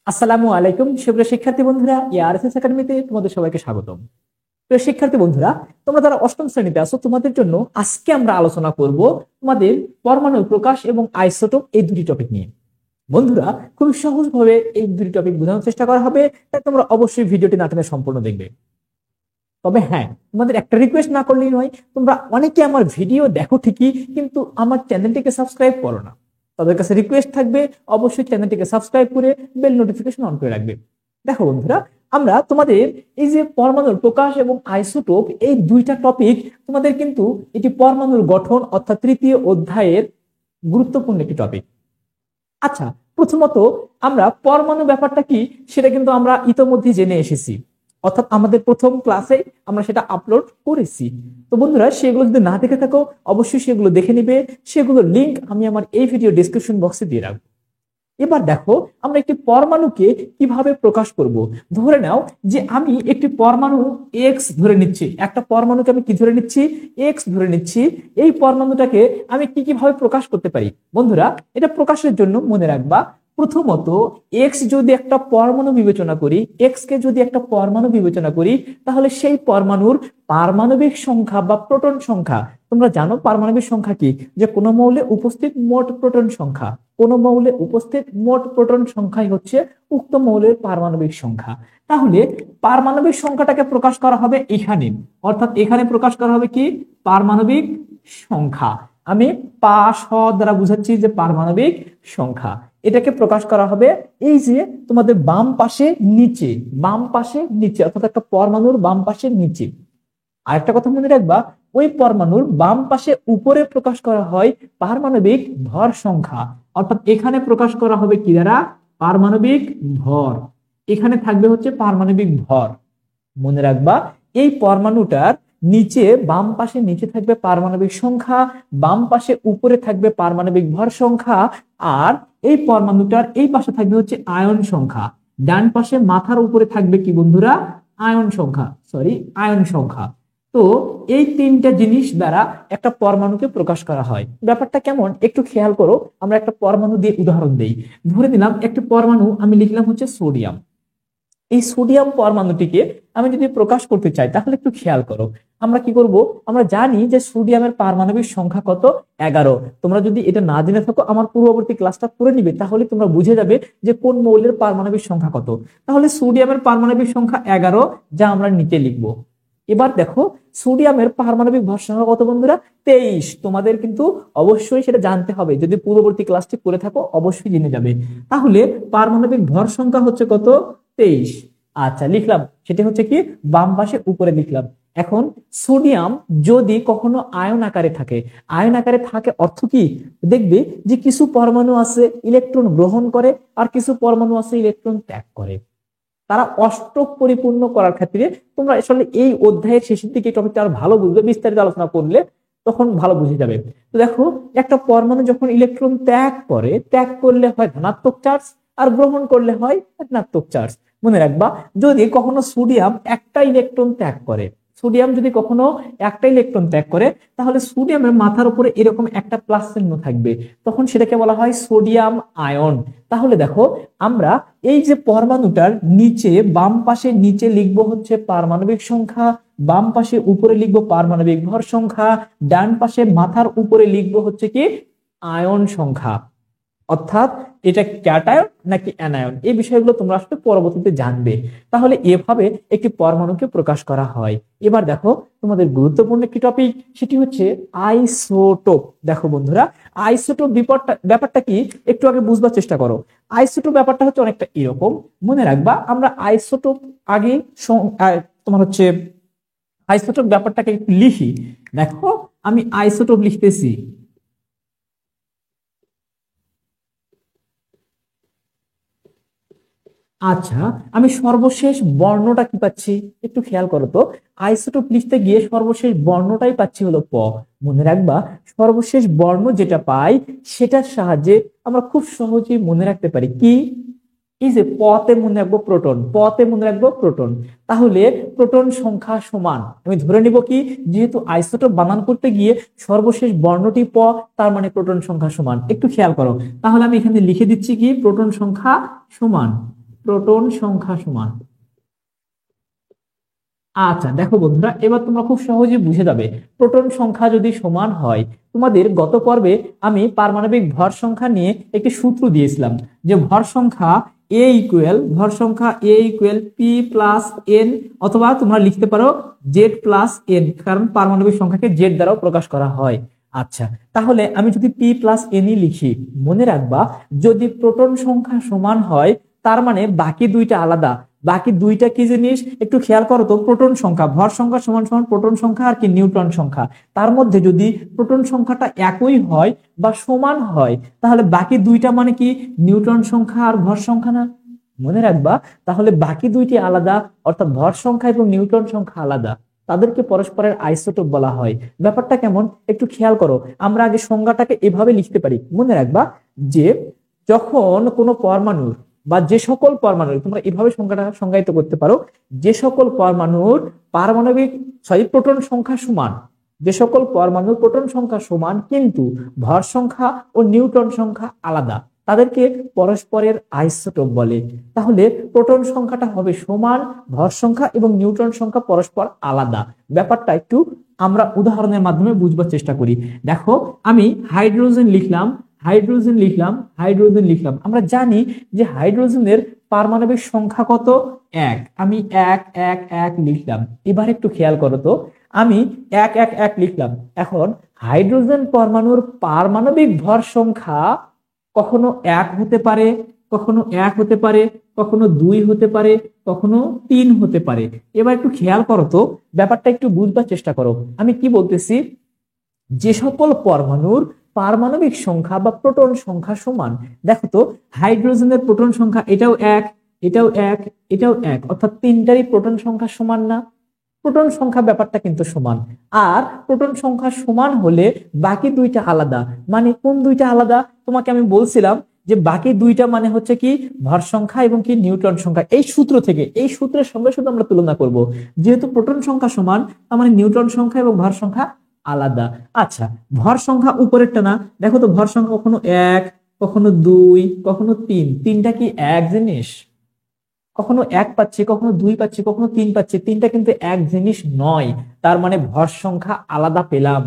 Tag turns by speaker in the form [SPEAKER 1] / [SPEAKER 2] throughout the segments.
[SPEAKER 1] আসসালামু আলাইকুম সুপ্রিয় শিক্ষার্থী বন্ধুরা, এআরএসএস একাডেমিতে তোমাদের সবাইকে স্বাগতম। প্রিয় শিক্ষার্থী বন্ধুরা, তোমরা যারা অষ্টম শ্রেণীতে আছো তোমাদের জন্য আজকে আমরা আলোচনা করব তোমাদের পরমাণু প্রকাশ এবং আইসোটোপ এই দুটি টপিক নিয়ে। বন্ধুরা, খুব সহজভাবে এই দুটি টপিক বোঝানোর চেষ্টা করা হবে, তাই তোমরা অবশ্যই ভিডিওটি না টেনে সম্পূর্ণ দেখবে। তবে হ্যাঁ, তোমাদের একটা রিকোয়েস্ট না করলেই নয়, তোমরা অনেকে আমার ভিডিও দেখো ঠিকই, কিন্তু আমার চ্যানেলটিকে সাবস্ক্রাইব করো না। তাদের কাছে রিকোয়েস্ট থাকবে অবশ্যই চ্যানেলটিকে সাবস্ক্রাইব করে বেল নোটিফিকেশন অন করে রাখবে। দেখো বন্ধুরা, আমরা তোমাদের এই যে পরমাণুর প্রকাশ এবং আইসোটোপ এই দুইটা টপিক তোমাদের কিন্তু এটি পরমাণুর গঠন অর্থাৎ তৃতীয় অধ্যায়ের গুরুত্বপূর্ণ একটি টপিক। আচ্ছা, প্রথমত আমরা পরমাণু ব্যাপারটা কি সেটা কিন্তু আমরা ইতোমধ্যে জেনে এসেছি, অর্থাৎ আমাদের প্রথম ক্লাসে আমরা সেটা আপলোড করেছি। তো বন্ধুরা, সেগুলো যদি না দেখে থাকো অবশ্যই সেগুলো দেখে নিবে, সেগুলোর লিংক আমি আমার এই ভিডিও ডেসক্রিপশন বক্সে দিয়ে রাখবো। এবার দেখো, আমরা একটি পরমাণুকে কিভাবে প্রকাশ করব। ধরে নাও যে আমি একটি পরমাণু এক্স ধরে নিচ্ছি, একটা পরমাণুকে আমি কি ধরে নিচ্ছি, এক্স ধরে নিচ্ছি। এই পরমাণুটাকে আমি কি কিভাবে প্রকাশ করতে পারি? বন্ধুরা, এটা প্রকাশের জন্য মনে রাখবা, প্রথমত এক্স যদি একটা পরমাণু বিবেচনা করি, এক্স কে যদি একটা পরমাণু বিবেচনা করি, তাহলে সেই পরমাণুর পারমাণবিক সংখ্যা বা প্রোটন সংখ্যা, তোমরা জানো পারমাণবিক সংখ্যা কি, যে কোনো মৌলে উপস্থিত মোট প্রোটন সংখ্যা, কোন মৌলে উপস্থিত মোট প্রোটন সংখ্যাই হচ্ছে উক্ত মৌলের পারমাণবিক সংখ্যা। তাহলে পারমাণবিক সংখ্যাটাকে প্রকাশ করা হবে এখানে, অর্থাৎ এখানে প্রকাশ করা হবে কি, পারমাণবিক সংখ্যা। আমি পা স দ্বারা বুঝাচ্ছি যে পারমাণবিক সংখ্যা, এটাকে প্রকাশ করা হবে এই যে তোমাদের বাম পাশে নিচে, বাম পাশে নিচে, অর্থাৎ একটা পরমাণুর বাম পাশে নিচে। আরেকটা কথা মনে রাখবা, ওই পরমাণুর বাম পাশে উপরে প্রকাশ করা হয় পারমাণবিক ভর সংখ্যা, অর্থাৎ এখানে প্রকাশ করা হবে কি দ্বারা, পারমাণবিক ভর। এখানে থাকবে হচ্ছে পারমাণবিক ভর। মনে রাখবা, এই পরমাণুটার নিচে, বাম পাশে নিচে থাকবে পারমাণবিক সংখ্যা, বাম পাশে উপরে থাকবে পারমাণবিক ভর সংখ্যা, আর এই পরমাণুটার এই পাশে থাকবে হচ্ছে আয়ন সংখ্যা। ডান পাশে মাথার উপরে থাকবে কি বন্ধুরা, আয়ন সংখ্যা, আয়ন সংখ্যা। তো এই তিনটা জিনিস দ্বারা একটা পরমাণুকে প্রকাশ করা হয়। ব্যাপারটা কেমন একটু খেয়াল করো, আমরা একটা পরমাণু দিয়ে উদাহরণ দেই। ধরে নিলাম একটা পরমাণু আমি লিখলাম হচ্ছে সোডিয়াম। এই সোডিয়াম পরমাণুটিকে আমি যদি প্রকাশ করতে চাই তাহলে একটু খেয়াল করো, আমরা কি করব, আমরা জানি যে সোডিয়ামের পারমাণবিক সংখ্যা কত, 11। তোমরা যদি এটা না জেনে থাকো আমার পূর্ববর্তী ক্লাসটা করে নিবে, তাহলে তোমরা বুঝে যাবে যে কোন মৌলের পারমাণবিক সংখ্যা কত। তাহলে সোডিয়ামের পারমাণবিক সংখ্যা 11, যা আমরা নিচে লিখবো। এবার দেখো, সোডিয়ামের পারমাণবিক ভর সংখ্যা কত বন্ধুরা, 23। তোমাদের কিন্তু অবশ্যই সেটা জানতে হবে, যদি পূর্ববর্তী ক্লাসটি করে থাকো অবশ্যই জেনে যাবে। তাহলে পারমাণবিক ভর সংখ্যা হচ্ছে কত, 23। আচ্ছা, লিখলাম, সেটা হচ্ছে কি বাম পাশে উপরে লিখলাম। এখন সোডিয়াম যদি কখনো আয়ন আকারে থাকে, আয়ন আকারে থাকে অর্থ কি, দেখবে যে কিছু পরমাণু আছে ইলেকট্রন গ্রহণ করে আর কিছু পরমাণু আছে ইলেকট্রন ত্যাগ করে। তারা অষ্টক পরিপূর্ণ করার ক্ষেত্রে, তোমরা আসলে এই অধ্যায়ের শেষের দিকে এই টপিকটা আরো ভালো বুঝবে, বিস্তারিত আলোচনা করলে তখন ভালো বুঝে যাবে। তো দেখো, একটা পরমাণু যখন ইলেকট্রন ত্যাগ করে, ত্যাগ করলে হয় ধনাত্মক চার্জ আর গ্রহণ করলে হয় ঋণাত্মক চার্জ। মনে রাখবা, যদি কখনো সোডিয়াম একটা ইলেকট্রন ত্যাগ করে, সোডিয়াম যদি কখনো একটা ইলেকট্রন ত্যাগ করে, তাহলে সোডিয়ামের মাথার উপরে এরকম একটা প্লাস চিহ্ন থাকবে, তখন সেটাকে বলা হয় সোডিয়াম আয়ন। তাহলে দেখো, আমরা এই যে পরমাণুটার নিচে, বাম পাশে নিচে লিখবো হচ্ছে পারমাণবিক সংখ্যা, বাম পাশে উপরে লিখবো পারমাণবিক ভর সংখ্যা, ডান পাশে মাথার উপরে লিখবো হচ্ছে কি আয়ন সংখ্যা। অর্থাৎ এটা ক্যাটায়ন নাকি অ্যানায়ন, এই বিষয়গুলো তোমরা আসলে পরবর্তীতে জানবে। তাহলে এভাবে একটি পরমাণুকে প্রকাশ করা হয়। এবার দেখো, তোমাদের গুরুত্বপূর্ণ একটি টপিক, সেটি হচ্ছে আইসোটোপ। দেখো বন্ধুরা, আইসোটোপ ব্যাপারটা কি একটু আগে বুঝবার চেষ্টা করো। আইসোটোপ ব্যাপারটা হচ্ছে অনেকটা এরকম, মনে রাখবা আমরা আইসোটোপ আগে তোমার হচ্ছে আইসোটোপ ব্যাপারটাকে একটু লিখি। দেখো, আমি আইসোটোপ লিখতেছি। আচ্ছা, আমি সর্বশেষ বর্ণটা কি পাচ্ছি একটু খেয়াল করো তো। আইসোটোপ লিখতে গিয়ে সর্বশেষ বর্ণটাই পাচ্ছি হলো প। মনে রাখবা, সর্বশেষ বর্ণ যেটা পাই সেটার সাহায্যে আমরা খুব সহজেই মনে রাখতে পারি কি, এই যে পতে মনে রাখবো প্রোটন, পতে মনে রাখবো প্রোটন। তাহলে প্রোটন সংখ্যা সমান, আমি ধরে নিব কি, যেহেতু আইসোটোপ বানান করতে গিয়ে সর্বশেষ বর্ণটি প, তার মানে প্রোটন সংখ্যা সমান। একটু খেয়াল করো, তাহলে আমি এখানে লিখে দিচ্ছি কি প্রোটন সংখ্যা সমান। প্রোটন সংখ্যা সমান। আচ্ছা দেখো বন্ধুরা, এবার তোমরা খুব সহজে বুঝে যাবে প্রোটন সংখ্যা যদি সমান হয়। তোমাদের গত পর্বে আমি পারমাণবিক ভর সংখ্যা নিয়ে একটি সূত্র দিয়েছিলাম, যে ভর সংখ্যা এ ইকুয়াল পি প্লাস এন, অথবা তোমরা লিখতে পারো জেড প্লাস এন, কারণ পারমাণবিক সংখ্যাকে জেড দ্বারাও প্রকাশ করা হয়। আচ্ছা, তাহলে আমি যদি পি প্লাস এন লিখি, মনে রাখবা যদি প্রোটন সংখ্যা সমান হয় তার মানে বাকি দুইটা আলাদা। বাকি দুইটা কি জিনিস একটু খেয়াল করো তো, প্রোটন সংখ্যা, ভর সংখ্যা সমান সমান প্রোটন সংখ্যা আর কি নিউট্রন সংখ্যা। তার মধ্যে যদি প্রোটন সংখ্যাটা একই হয় বা সমান হয়, তাহলে বাকি দুইটা মানে কি নিউট্রন সংখ্যা আর ভর সংখ্যা না? মনে রাখবা, তাহলে বাকি দুইটি আলাদা, অর্থাৎ ভর সংখ্যা এবং নিউট্রন সংখ্যা আলাদা, তাদেরকে পরস্পরের আইসোটোপ বলা হয়। ব্যাপারটা কেমন একটু খেয়াল করো। আমরা আগে সংজ্ঞাটাকে এভাবে লিখতে পারি, মনে রাখবা যে যখন কোনো পরমাণুর বা যে সকল পরমাণুর, তোমরা এভাবে সংখ্যাটা সংজ্ঞায়িত করতে পারো, যে সকল পরমাণুর প্রোটন সংখ্যা সমান, যে সকল পরমাণুর প্রোটন সংখ্যা সমান কিন্তু ভর সংখ্যা ও নিউট্রন সংখ্যা আলাদা, তাদেরকে পরস্পরের আইসোটোপ বলে। তাহলে প্রোটন সংখ্যাটা হবে সমান, ভর সংখ্যা এবং নিউট্রন সংখ্যা পরস্পর আলাদা। ব্যাপারটা একটু আমরা উদাহরণের মাধ্যমে বুঝবার চেষ্টা করি। দেখো, আমি হাইড্রোজেন লিখলাম, আমরা জানি যে হাইড্রোজেনের পারমাণবিক সংখ্যা কত? 1। আমি 1 লিখলাম। এবার একটু খেয়াল করো তো, আমি 1 লিখলাম। এখন হাইড্রোজেন পরমাণুর পারমাণবিক ভর সংখ্যা কখনো 1 হতে পারে, কখনো 1 হতে পারে, কখনো 2 হতে পারে, কখনো 3 হতে পারে। এবার একটু খেয়াল করো তো, ব্যাপারটা একটু বুঝবার চেষ্টা করো। আমি কি বলতেছি, যে সকল পরমাণুর পারমাণবিক সংখ্যা বা প্রোটন সংখ্যা সমান। দেখো তো, হাইড্রোজেনের প্রোটন সংখ্যা এটাও 1, এটাও 1, এটাও 1, অর্থাৎ তিনটারই প্রোটন সংখ্যা সমান না? প্রোটন সংখ্যা ব্যাপারটা কিন্তু সমান। আর প্রোটন সংখ্যা সমান হলে বাকি দুইটা আলাদা, মানে কোন দুইটা আলাদা? তোমাকে আমি বলছিলাম যে বাকি দুইটা মানে হচ্ছে কি ভর সংখ্যা এবং কি নিউট্রন সংখ্যা। এই সূত্র থেকে, এই সূত্রের সঙ্গে শুধু আমরা তুলনা করব, যেহেতু প্রোটন সংখ্যা সমান তার মানে নিউট্রন সংখ্যা এবং ভর সংখ্যা আলাদা। আচ্ছা, ভর সংখ্যা উপরেরটা না? দেখো তো, ভর সংখ্যা কখনো 1, কখনো 2, কখনো 3, তিনটা কি এক জিনিস? কখনো 1 পাচ্ছি, কখনো 2 পাচ্ছি, কখনো 3 পাচ্ছি, তিনটা কিন্তু এক জিনিস নয়। তার মানে ভর সংখ্যা আলাদা পেলাম।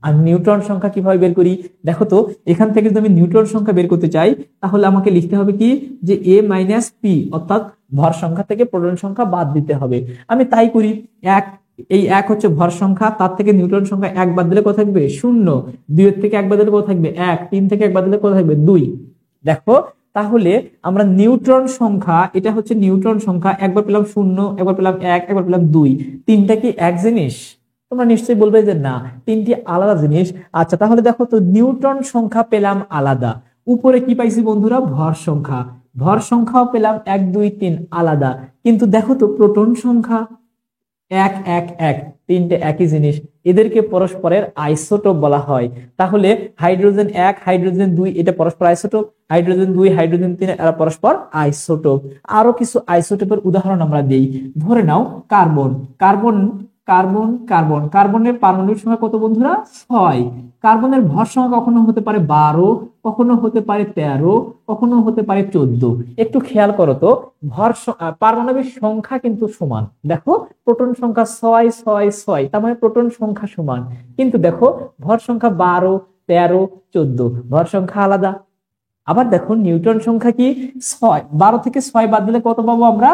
[SPEAKER 1] আর নিউট্রন সংখ্যা কিভাবে বের করি? দেখো তো, এখান থেকে যদি আমি নিউট্রন সংখ্যা বের করতে চাই, তাহলে আমাকে লিখতে হবে কি, যে a মাইনাস পি, অর্থাৎ ভর সংখ্যা থেকে প্রোটন সংখ্যা বাদ দিতে হবে। আমি তাই করি। এই 1 হচ্ছে ভর সংখ্যা, তার থেকে নিউট্রন সংখ্যা 1 বাদ দিলে কত থাকবে? 0। 2 এর থেকে 1 বাদ দিলে কত থাকবে? 1। 3 থেকে 1 বাদ দিলে কত থাকবে? 2। দেখো, তাহলে আমরা নিউট্রন সংখ্যা, এটা হচ্ছে নিউট্রন সংখ্যা, একবার পেলাম 0, একবার পেলাম 1, একবার পেলাম 2, তিনটা কি এক জিনিস? তোমরা নিশ্চয়ই বলবে যে না, তিনটি আলাদা জিনিস। আচ্ছা, তাহলে দেখো তো, নিউট্রন সংখ্যা পেলাম আলাদা, উপরে কি পাইছি বন্ধুরা? ভর সংখ্যা। ভর সংখ্যাও পেলাম 1, 2, 3 আলাদা, কিন্তু দেখো তো প্রোটন সংখ্যা 1, 1, 1, তিনটে একই জিনিস, এদেরকে পরস্পরের আইসোটোপ বলা হয়। তাহলে হাইড্রোজেন 1, হাইড্রোজেন 2 এটা পরস্পর আইসোটোপ, হাইড্রোজেন 2, হাইড্রোজেন 3 এরা পরস্পর আইসোটোপ। আরো কিছু আইসোটোপের উদাহরণ আমরা দেই। ধরে নাও কার্বন, কার্বন কার্বন কার্বন কার্বনের পারমাণবিক সংখ্যা কত বন্ধুরা? 6। কার্বনের ভর সংখ্যা কখনো হতে পারে 12, কখনো হতে পারে 13, কখনো হতে পারে 14। একটু খেয়াল করো তো, পারমাণবিক সংখ্যা কিন্তু সমান। দেখো, প্রোটন সংখ্যা 6, 6, 6, তার মানে প্রোটন সংখ্যা সমান, কিন্তু দেখো ভর সংখ্যা 12, 13, 14, ভর সংখ্যা আলাদা। আবার দেখো নিউট্রন সংখ্যা কি? 6। 12 থেকে 6 বাদ দিলে কত পাবো আমরা?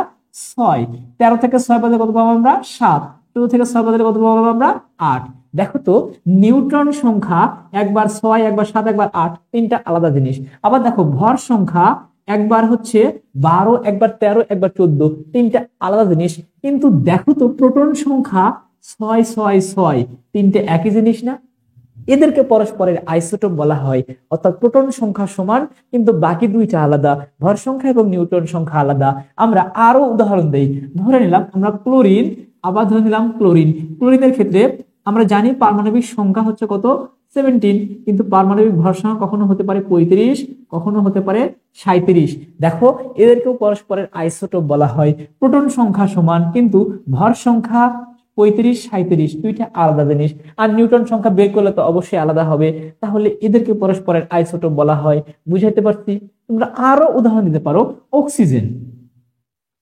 [SPEAKER 1] 6। 13 থেকে 6 বাদ দিলে কত পাবো আমরা? 7। 14 থেকে 6 বাদ দিলে কত পাবো আমরা? 8। দেখো তো, নিউট্রন সংখ্যা একবার 6, একবার 7, একবার 8, তিনটা আলাদা জিনিস। আবার দেখো ভর সংখ্যা একবার হচ্ছে 12, একবার 13, একবার 14, তিনটা আলাদা জিনিস। কিন্তু দেখো তো, প্রোটন সংখ্যা 6, 6, 6, তিনটে একই জিনিস না? এদেরকে পরস্পরের আইসোটোপ বলা হয়। অর্থাৎ প্রোটন সংখ্যা সমান কিন্তু বাকি দুইটা আলাদা, ভর সংখ্যা এবং নিউট্রন সংখ্যা আলাদা। আমরা আরো উদাহরণ দেই। ধরে নিলাম আমরা ক্লোরিন, আবার ধরে নিলাম ক্লোরিন। ক্লোরিনের ক্ষেত্রে আমরা জানি পারমাণবিক সংখ্যা হচ্ছে কত? 17, কিন্তু পারমাণবিক ভর সংখ্যা কখনো হতে পারে 35, কখনো হতে পারে 37। দেখো, এদেরকেও পরস্পরের আইসোটোপ বলা হয়। প্রোটন সংখ্যা সমান কিন্তু ভর সংখ্যা 35, 37 দুইটা আলাদা জিনিস। আর নিউটন সংখ্যা বের করলে তো অবশ্যই আলাদা হবে। তাহলে এদেরকে পরস্পরের আইসোটোপ বলা হয়। বুঝাইতে পারছি? তোমরা আরো উদাহরণ দিতে পারো। অক্সিজেন,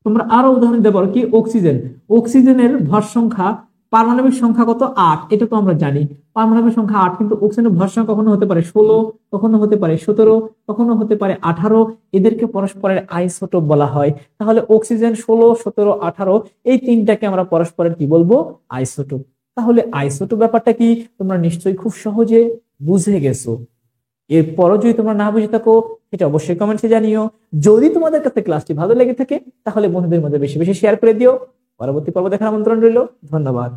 [SPEAKER 1] তোমরা আরো উদাহরণ দিতে পারো কি অক্সিজেন, অক্সিজেনের ভর সংখ্যা পারমাণবিক সংখ্যা কত 8, এটা তো আমরা জানি পারমাণবিক সংখ্যা 8, কিন্তু অক্সিজেনের ভর সংখ্যা কখনো হতে পারে 16, কখনো হতে পারে 17, কখনো হতে পারে 18, এদেরকে পরস্পরের আইসোটোপ বলা হয়। তাহলে অক্সিজেন 16, 17, 18 এই তিনটাকে আমরা পরস্পরের কি বলবো, আইসোটোপ। তাহলে আইসোটোপ ব্যাপারটা কি তোমরা নিশ্চয়ই খুব সহজে বুঝে গেছো। এরপরও যদি তোমরা না বুঝে থাকো সেটা অবশ্যই কমেন্টে জানিও। যদি তোমাদের কাছে ক্লাসটি ভালো লেগে থাকে তাহলে বন্ধুদের মধ্যে বেশি বেশি শেয়ার করে দিও। পরবর্তী পর্ব দেখার আমন্ত্রণ রইল। ধন্যবাদ।